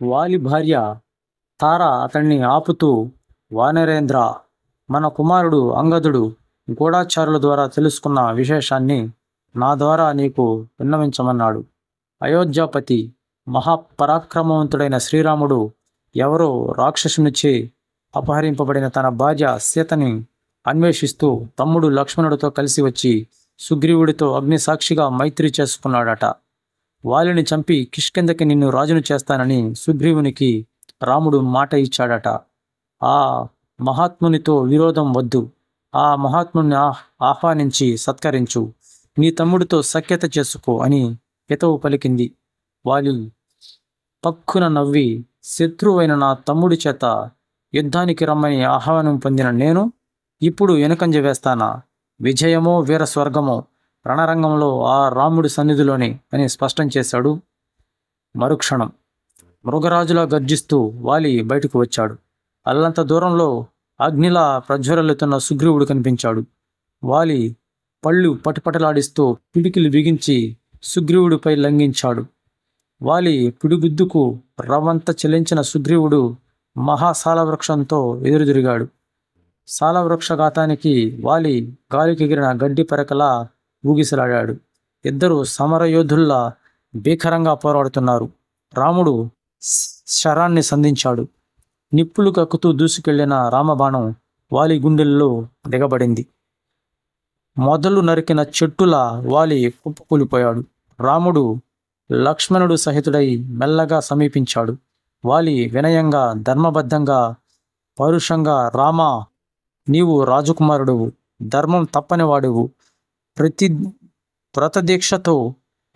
వాలి భార్య తార అతన్ని ఆపుతూ, వానరేంద్ర, మన కుమారుడు అంగదుడు గూఢచారుల ద్వారా తెలుసుకున్న విశేషాన్ని నా ద్వారా నీకు విన్నవించమన్నాడు. అయోధ్యాపతి మహాపరాక్రమవంతుడైన శ్రీరాముడు ఎవరో రాక్షసునిచే అపహరింపబడిన తన భార్య సీతని అన్వేషిస్తూ తమ్ముడు లక్ష్మణుడితో కలిసి వచ్చి సుగ్రీవుడితో అగ్నిసాక్షిగా మైత్రి చేసుకున్నాడట. వాలిని చంపి కిష్కింధకి నిన్ను రాజును చేస్తానని సుగ్రీవునికి రాముడు మాట ఇచ్చాడట. ఆ మహాత్మునితో విరోధం వద్దు. ఆ మహాత్ముని ఆహ్వానించి సత్కరించు. నీ తమ్ముడితో సఖ్యత చేసుకో అని హితవు పలికింది. వాలి పక్కున నవ్వి, శత్రువైన నా తమ్ముడి చేత యుద్ధానికి రమ్మని ఆహ్వానం పొందిన నేను ఇప్పుడు వెనుకంజ వేస్తానా? విజయమో వీరస్వర్గమో రణరంగంలో ఆ రాముడి సన్నిధిలోనే అని స్పష్టం చేశాడు. మరుక్షణం మృగరాజులా గర్జిస్తూ వాలి బయటకు వచ్చాడు. అల్లంత దూరంలో అగ్నిలా ప్రజ్వరలుతున్న సుగ్రీవుడు కనిపించాడు. వాలి పళ్ళు పటపటలాడిస్తూ పిడికిలు బిగించి సుగ్రీవుడిపై లంఘించాడు. వాలి పిడిగుద్దుకు రవ్వంత చెలించిన సుగ్రీవుడు మహాసాలవృక్షంతో ఎదురుదిరిగాడు. సాలవృక్షఘాతానికి వాలి గాలికెగిరిన గడ్డి పరకలా ఊగిసలాడాడు. ఇద్దరు సమరయోధుల్లా భీకరంగా పోరాడుతున్నారు. రాముడు శరాన్ని సంధించాడు. నిప్పులు కక్కుతూ దూసుకెళ్లిన రామబాణం వాలి గుండెల్లో దిగబడింది. మొదలు నరికిన చెట్టులా వాలి కుప్పకూలిపోయాడు. రాముడు లక్ష్మణుడు సహితుడై మెల్లగా సమీపించాడు. వాలి వినయంగా, ధర్మబద్ధంగా, పరుషంగా, రామా, నీవు రాజకుమారుడువు, ధర్మం తప్పనివాడువు, వ్రతదీక్షతో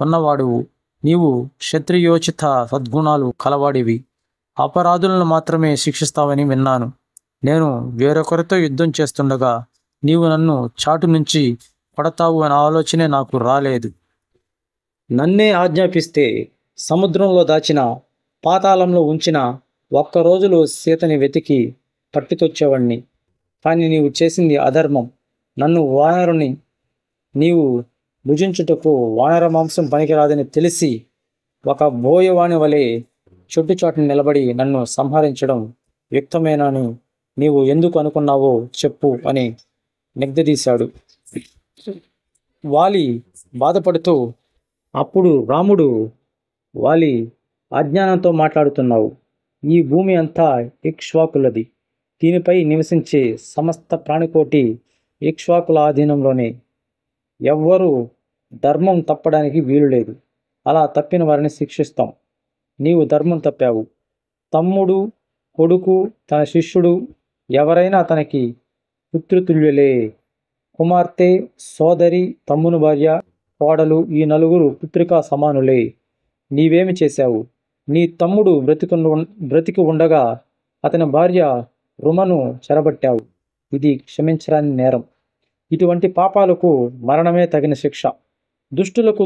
ఉన్నవాడువు, నీవు క్షత్రియోచిత సద్గుణాలు కలవాడివి, అపరాధులను మాత్రమే శిక్షిస్తావని విన్నాను. నేను వేరొకరితో యుద్ధం చేస్తుండగా నీవు నన్ను చాటు నుంచి కొడతావు అనే ఆలోచనే నాకు రాలేదు. నన్నే ఆజ్ఞాపిస్తే సముద్రంలో దాచిన, పాతాళంలో ఉంచిన ఒక్కరోజులో సీతని వెతికి పట్టుకొచ్చేవాణ్ణి. కానీ నీవు చేసింది అధర్మం. నన్ను వానరుని నీవు భుజించుటకు వానర మాంసం పనికిరాదని తెలిసి ఒక బోయవాణి వలె చెట్టుచాటుని నిలబడి నన్ను సంహరించడం యుక్తమేనని నీవు ఎందుకు అనుకున్నావో చెప్పు అని నిగ్ధదీశాడు. వాలి బాధపడుతూ, అప్పుడు రాముడు, వాలి, అజ్ఞానంతో మాట్లాడుతున్నావు. ఈ భూమి అంతా ఇక్ష్వాకులది. దీనిపై నివసించే సమస్త ప్రాణికోటి ఇక్ష్వాకుల ఆధీనంలోనే. ఎవ్వరూ ధర్మం తప్పడానికి వీలులేదు. అలా తప్పిన వారిని శిక్షిస్తాం. నీవు ధర్మం తప్పావు. తమ్ముడు, కొడుకు, తన శిష్యుడు ఎవరైనా తనకి పుత్రతుల్యులే. కుమార్తె, సోదరి, తమ్ముని భార్య, కోడలు, ఈ నలుగురు పుత్రికా సమానులే. నీవేమి చేశావు? నీ తమ్ముడు బ్రతికి ఉండగా అతని భార్య రుమను చెరబట్టావు. ఇది క్షమించరాని నేరం. ఇటువంటి పాపాలకు మరణమే తగిన శిక్ష. దుష్టులకు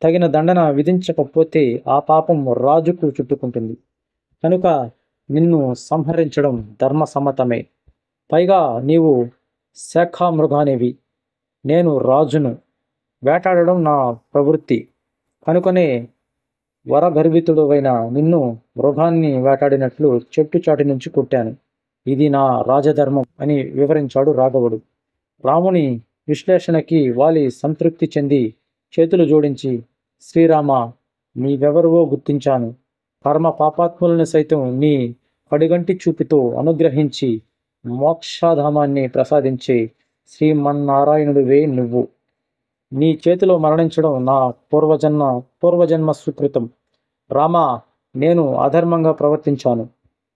తగిన దండన విధించకపోతే ఆ పాపం రాజుకు చుట్టుకుంటుంది. కనుక నిన్ను సంహరించడం ధర్మసమ్మతమే. పైగా నీవు శాఖామృగానివి, నేను రాజును. వేటాడడం నా ప్రవృత్తి. కనుకనే వరగర్వితుడైన నిన్ను మృగాన్ని వేటాడినట్లు చెట్టు చాటి నుంచి కొట్టాను. ఇది నా రాజధర్మం అని వివరించాడు రాఘవుడు. రాముని విశ్లేషణకి వాలి సంతృప్తి చెంది చేతులు జోడించి, శ్రీరామ, నీవెవరివో గుర్తించాను. కర్మ పాపాత్ములను సైతం నీ కడిగంటి చూపుతో అనుగ్రహించి మోక్షధామాన్ని ప్రసాదించే శ్రీమన్నారాయణుడివే నువ్వు. నీ చేతిలో మరణించడం నా పూర్వజన్మ సుకృతం. రామా, నేను అధర్మంగా ప్రవర్తించాను.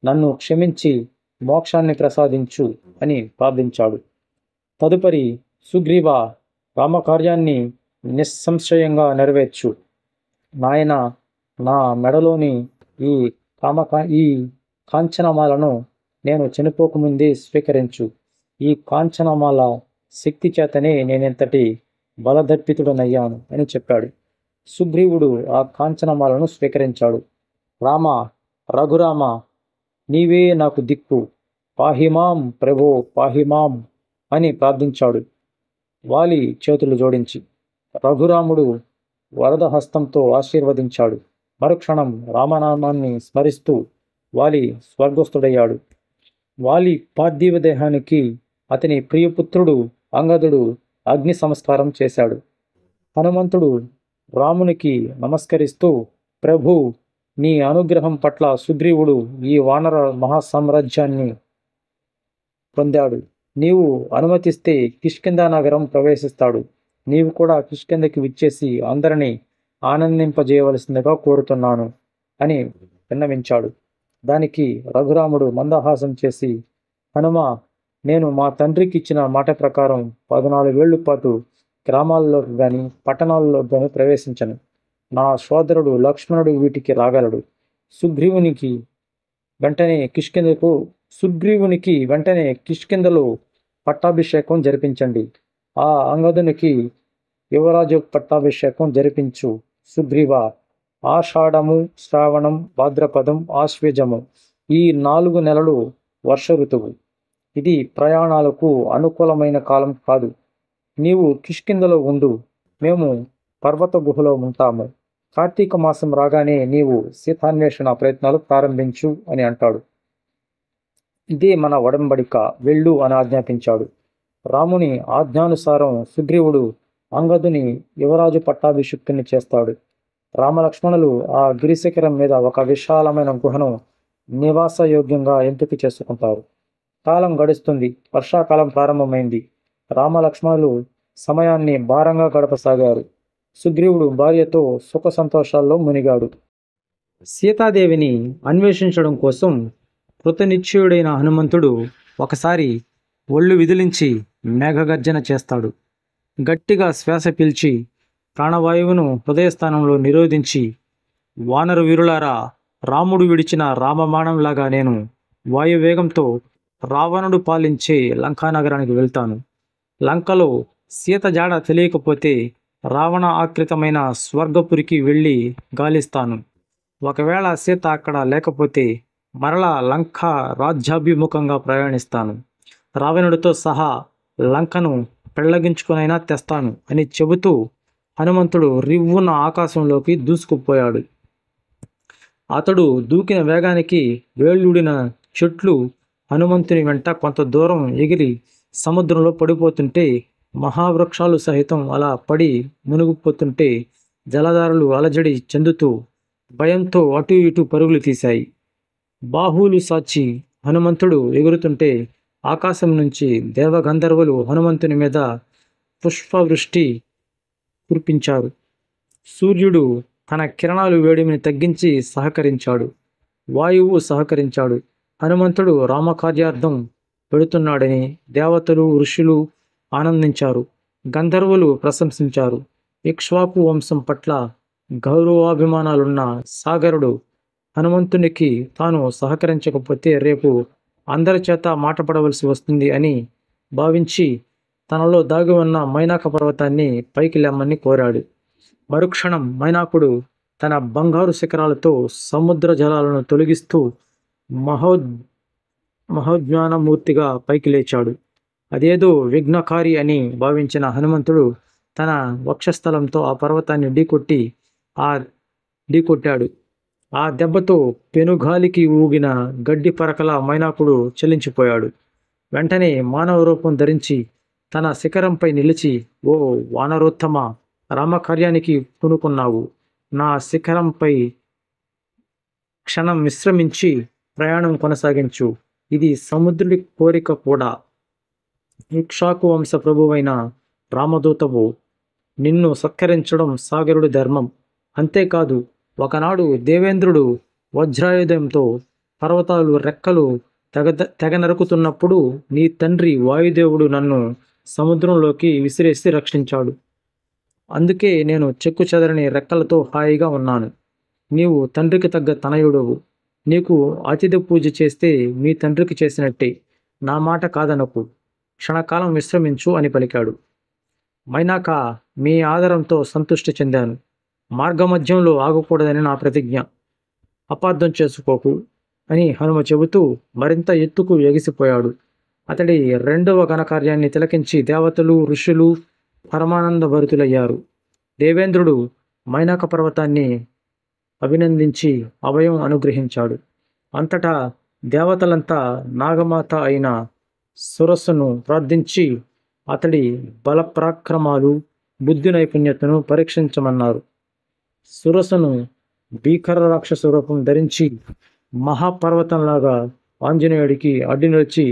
నన్ను క్షమించి మోక్షాన్ని ప్రసాదించు అని ప్రార్థించాడు. తదుపరి, సుగ్రీవ, రామకార్యాన్ని నిస్సంశయంగా నెరవేర్చు. నాయన, నా మెడలోని ఈ కాంచనమాలను నేను చనిపోకముందే స్వీకరించు. ఈ కాంచనమాల శక్తి చేతనే నేనెంతటి బలదర్పితుడనయ్యాను అని చెప్పాడు. సుగ్రీవుడు ఆ కాంచనమాలను స్వీకరించాడు. రామ, రఘురామ, నీవే నాకు దిక్కు, పాహిమాం ప్రభో, పాహిమాం అని ప్రార్థించాడు వాలి చేతులు జోడించి. రఘురాముడు వరద హస్తంతో ఆశీర్వదించాడు. మరుక్షణం రామనామాన్ని స్మరిస్తూ వాలి స్వర్గస్థుడయ్యాడు. వాలి పార్థివ దేహానికి అతని ప్రియపుత్రుడు అంగదుడు అగ్ని సంస్కారం చేశాడు. హనుమంతుడు రామునికి నమస్కరిస్తూ, ప్రభు, నీ అనుగ్రహం పట్ల సుగ్రీవుడు ఈ వానర మహాసామ్రాజ్యాన్ని పొందాడు. నీవు అనుమతిస్తే కిష్కింధా నగరం ప్రవేశిస్తాడు. నీవు కూడా కిష్కింధకి విచ్చేసి అందరినీ ఆనందింపజేయవలసిందిగా కోరుతున్నాను అని విన్నవించాడు. దానికి రఘురాముడు మందహాసం చేసి, హనుమ, నేను మా తండ్రికి ఇచ్చిన మాట ప్రకారం 14 ఏళ్ల పాటు గ్రామాల్లోకి కానీ పట్టణాల్లోకి కానీ ప్రవేశించను. నా సోదరుడు లక్ష్మణుడు వీటికి రాగలడు. సుగ్రీవునికి వెంటనే కిష్కింధలో పట్టాభిషేకం జరిపించండి. ఆ అంగదునికి యువరాజు పట్టాభిషేకం జరిపించు. సుగ్రీవ, ఆషాఢము, శ్రావణం, భాద్రపదం, ఆశ్వేజము ఈ 4 నెలలు వర్ష ఋతువు. ఇది ప్రయాణాలకు అనుకూలమైన కాలం కాదు. నీవు కిష్కింధలో ఉండు, మేము పర్వత గుహలో ఉంటాము. కార్తీక మాసం రాగానే నీవు సీతాన్వేషణ ప్రయత్నాలు ప్రారంభించు అని అంటాడు. ఇదే మన ఒడంబడిక, వెళ్ళు అని ఆజ్ఞాపించాడు. రాముని ఆజ్ఞానుసారం సుగ్రీవుడు అంగదుని యువరాజు పట్టాభిషిక్తుని చేస్తాడు. రామలక్ష్మణులు ఆ గిరిశిఖరం మీద ఒక విశాలమైన గుహను నివాసయోగ్యంగా ఎంపిక చేసుకుంటారు. కాలం గడుస్తుంది. వర్షాకాలం ప్రారంభమైంది. రామలక్ష్మణులు సమయాన్ని భారంగా గడపసాగారు. సుగ్రీవుడు భార్యతో సుఖ సంతోషాల్లో మునిగాడు. సీతాదేవిని అన్వేషించడం కోసం కృతనిశ్చయుడైన హనుమంతుడు ఒకసారి ఒళ్ళు విదిలించి మేఘగర్జన చేస్తాడు. గట్టిగా శ్వాస పీల్చి ప్రాణవాయువును హృదయస్థానంలో నిరోధించి, వానర వీరులారా, రాముడు విడిచిన రామబాణంలాగా నేను వాయువేగంతో రావణుడు పాలించే లంకానగరానికి వెళ్తాను. లంకలో సీత జాడ తెలియకపోతే రావణ ఆకృతమైన స్వర్గపురికి వెళ్ళి గాలిస్తాను. ఒకవేళ సీత అక్కడ లేకపోతే మరలా లంక రాజ్యాభిముఖంగా ప్రయాణిస్తాను. రావణుడితో సహా లంకను పెళ్లగించుకునైనా తెస్తాను అని చెబుతూ హనుమంతుడు రివ్వున ఆకాశంలోకి దూసుకుపోయాడు. అతడు దూకిన వేగానికి వేళ్ళూడిన చెట్లు హనుమంతుని వెంట కొంత దూరం ఎగిరి సముద్రంలో పడిపోతుంటే, మహావృక్షాలు సహితం అలా పడి మునిగిపోతుంటే జలధారలు అలజడి చెందుతూ భయంతో అటు ఇటు పరుగులు తీశాయి. బాహువులు సాచి హనుమంతుడు ఎగురుతుంటే ఆకాశం నుంచి దేవగంధర్వులు హనుమంతుని మీద పుష్పవృష్టి కురిపించారు. సూర్యుడు తన కిరణాలు వేడిమిని తగ్గించి సహకరించాడు. వాయువు సహకరించాడు. హనుమంతుడు రామకార్యార్థం పెడుతున్నాడని దేవతలు, ఋషులు ఆనందించారు. గంధర్వులు ప్రశంసించారు. ఇక్ష్వాకు వంశం పట్ల గౌరవాభిమానాలున్న సాగరుడు హనుమంతునికి తాను సహకరించకపోతే రేపు అందరి చేత మాటపడవలసి వస్తుంది అని భావించి తనలో దాగి ఉన్న మైనాక పర్వతాన్ని పైకి లేమ్మని కోరాడు. మరుక్షణం మైనాకుడు తన బంగారు శిఖరాలతో సముద్ర జలాలను తొలగిస్తూ మహోజ్ఞానమూర్తిగా పైకి లేచాడు. అదేదో విఘ్నకారి అని భావించిన హనుమంతుడు తన వక్షస్థలంతో ఆ పర్వతాన్ని ఢీకొట్టాడు. ఆ దెబ్బతో పెనుగాలికి ఊగిన గడ్డి పరకల మైనాకుడు చెల్లించిపోయాడు. వెంటనే మానవ రూపం ధరించి తన శిఖరంపై నిలిచి, ఓ వానరోత్తమ, రామకార్యానికి పూనుకున్నావు. నా శిఖరంపై క్షణం విశ్రమించి ప్రయాణం కొనసాగించు. ఇది సముద్రుడి కోరిక కూడా. ఇక్ష్వాకు వంశ ప్రభువైన రామదూతవు, నిన్ను సత్కరించడం సాగరుడి ధర్మం. అంతేకాదు, ఒకనాడు దేవేంద్రుడు వజ్రాయుధంతో పర్వతాలు రెక్కలు తెగ నరుకుతున్నప్పుడు నీ తండ్రి వాయుదేవుడు నన్ను సముద్రంలోకి విసిరేసి రక్షించాడు. అందుకే నేను చెక్కు చెదరని రెక్కలతో హాయిగా ఉన్నాను. నీవు తండ్రికి తగ్గ తనయుడవు. నీకు అతిథి పూజ చేస్తే మీ తండ్రికి చేసినట్టే. నా మాట కాదనకు. క్షణకాలం విశ్రమించు అని పలికాడు. మైనాక, మీ ఆదరంతో సంతృష్టి చెందాను. మార్గమధ్యంలో ఆగకూడదని నా ప్రతిజ్ఞ. అపార్థం చేసుకోకు అని హనుమ చెబుతూ మరింత ఎత్తుకు ఎగిసిపోయాడు. అతడి రెండవ ఘనకార్యాన్ని తిలకించి దేవతలు, ఋషులు పరమానంద భరితులయ్యారు. దేవేంద్రుడు మైనాక పర్వతాన్ని అభినందించి అభయం అనుగ్రహించాడు. అంతటా దేవతలంతా నాగమాత అయిన సురస్సును ప్రార్థించి అతడి బలపరాక్రమాలు, బుద్ధి నైపుణ్యతను పరీక్షించమన్నారు. సురసను భీకర రాక్షస రూపం ధరించి మహాపర్వతంలాగా ఆంజనేయుడికి అడ్డు నిలిచి,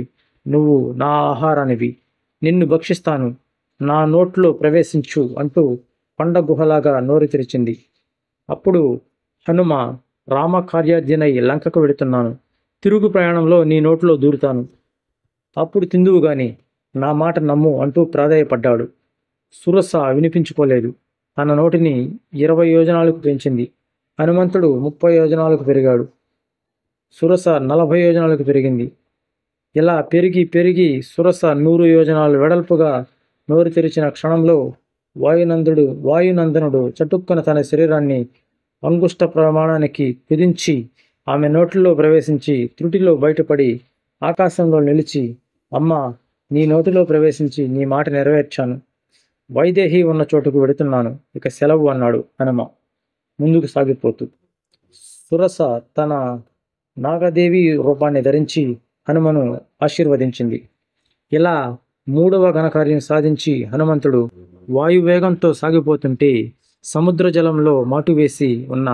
నువ్వు నా ఆహారానివి, నిన్ను భక్షిస్తాను, నా నోట్లో ప్రవేశించు అంటూ కొండ గుహలాగా నోరు తెరిచింది. అప్పుడు హనుమ, రామకార్యార్థినై లంకకు వెడుతున్నాను, తిరుగు ప్రయాణంలో నీ నోట్లో దూరుతాను, అప్పుడు తిందువు గాని నా మాట నమ్ము అంటూ ప్రాధేయపడ్డాడు. సురస వినిపించుకోలేదు. తన నోటిని 20 యోజనాలకు పెంచింది. హనుమంతుడు 30 యోజనాలకు పెరిగాడు. సురస 40 యోజనాలకు పెరిగింది. ఇలా పెరిగి పెరిగి సురస 100 యోజనాలు వెడల్పుగా నోరు తెరిచిన క్షణంలో వాయునందనుడు చటుక్కున తన శరీరాన్ని అంగుష్ట ప్రమాణానికి కుదించి ఆమె నోటిలో ప్రవేశించి త్రుటిలో బయటపడి ఆకాశంలో నిలిచి, అమ్మా, నీ నోటిలో ప్రవేశించి నీ మాట నెరవేర్చాను, వైదేహి ఉన్న చోటుకు వెడుతున్నాను, ఇక సెలవు అన్నాడు హనుమ ముందుకు సాగిపోతూ. సురస తన నాగదేవి రూపాన్ని ధరించి హనుమను ఆశీర్వదించింది. ఇలా 3వ ఘనకార్యం సాధించి హనుమంతుడు వాయువేగంతో సాగిపోతుంటే సముద్ర జలంలో మాటువేసి ఉన్న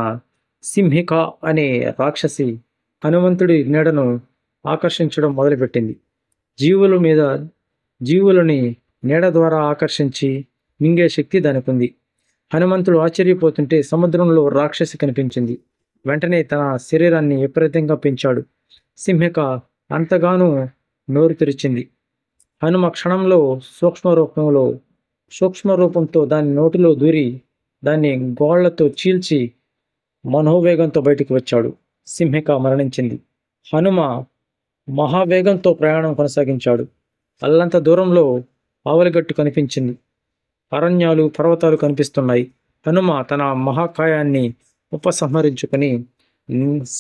సింహిక అనే రాక్షసి హనుమంతుడి నీడను ఆకర్షించడం మొదలుపెట్టింది. జీవులని నీడ ద్వారా ఆకర్షించి మింగే శక్తి దానికుంది. హనుమంతుడు ఆశ్చర్యపోతుంటే సముద్రంలో రాక్షసి కనిపించింది. వెంటనే తన శరీరాన్ని విపరీతంగా పెంచాడు. సింహిక అంతగానూ నోరు తెరిచింది. హనుమ క్షణంలో సూక్ష్మ రూపంతో దాని నోటిలో దూరి దాన్ని గోళ్లతో చీల్చి మనోవేగంతో బయటికి వచ్చాడు. సింహిక మరణించింది. హనుమ మహావేగంతో ప్రయాణం కొనసాగించాడు. అల్లంత దూరంలో ఆవలిగట్టు కనిపించింది. అరణ్యాలు, పర్వతాలు కనిపిస్తున్నాయి. హనుమ తన మహాకాయాన్ని ఉపసంహరించుకుని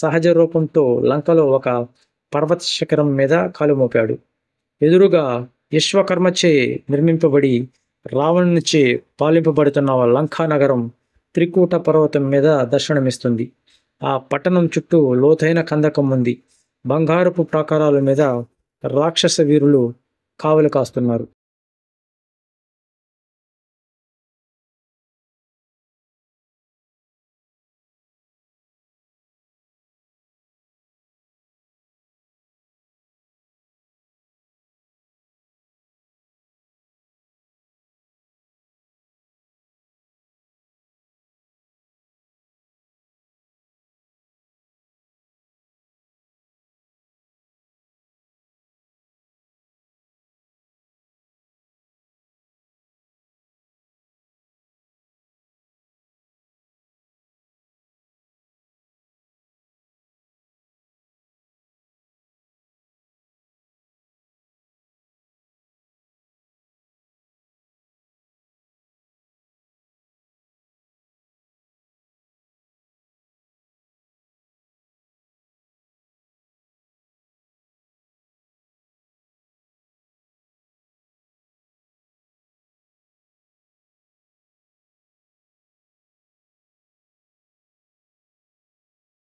సహజ రూపంతో లంకలో ఒక పర్వత శిఖరం మీద కాలుమోపాడు. ఎదురుగా విశ్వకర్మచే నిర్మింపబడి రావణునిచే పాలింపబడుతున్న లంకా నగరం త్రికూట పర్వతం మీద దర్శనమిస్తుంది. ఆ పట్టణం చుట్టూ లోతైన కందకం ఉంది. బంగారపు ప్రాకారాల మీద రాక్షస వీరులు కావలి కాస్తున్నారు.